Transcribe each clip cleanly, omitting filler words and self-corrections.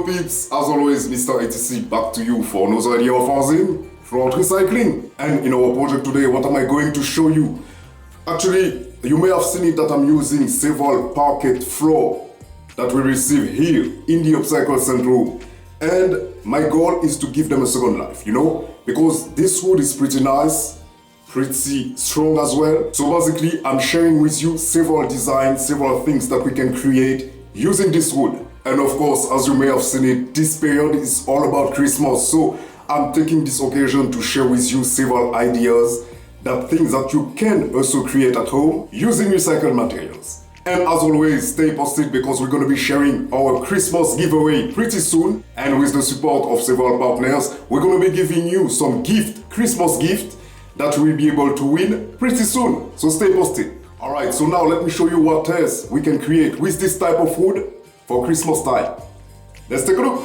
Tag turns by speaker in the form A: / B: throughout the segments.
A: peeps, as always, Mr. ATC back to you for another idea of housing throughout recycling. And in our project today, what am I going to show you? Actually, you may have seen it that I'm using several parquet floor that we receive here in the Upcycled Central. And my goal is to give them a second life, because this wood is pretty nice, pretty strong as well. So basically, I'm sharing with you several designs, several things that we can create using this wood. And of course, as you may have seen it, this period is all about Christmas. So I'm taking this occasion to share with you several ideas, that things that you can also create at home using recycled materials. And as always, stay posted because we're going to be sharing our Christmas giveaway pretty soon. And with the support of several partners, we're going to be giving you some Christmas gift that we'll be able to win pretty soon. So stay posted. Alright, so now let me show you what else we can create with this type of wood for Christmas time. Let's take a look.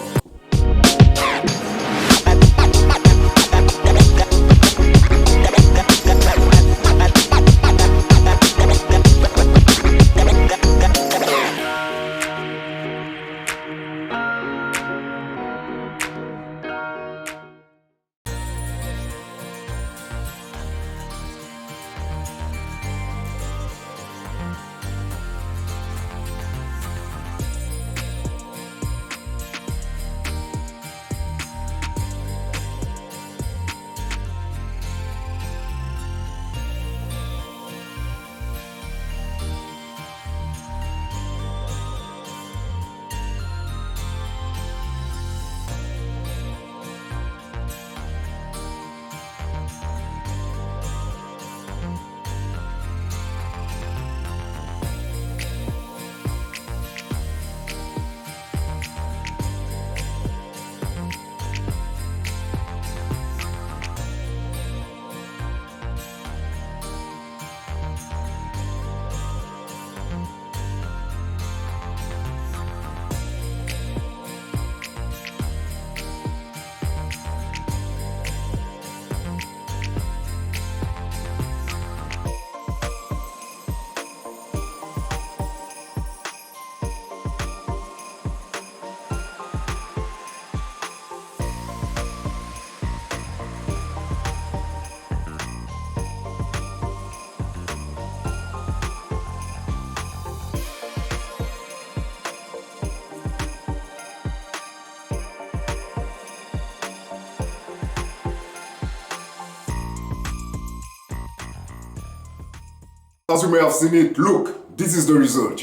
A: As you may have seen it, look, this is the result,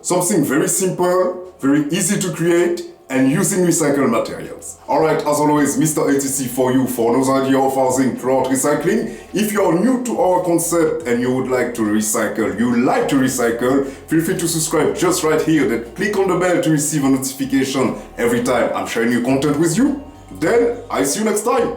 A: Something very simple, very easy to create, and using recycled materials. Alright, as always, Mr. ATC for you for another idea of housing throughout recycling. If you are new to our concept and you would like to recycle, feel free to subscribe just right here. Then click on the bell to receive a notification every time I'm sharing new content with you. Then, I see you next time.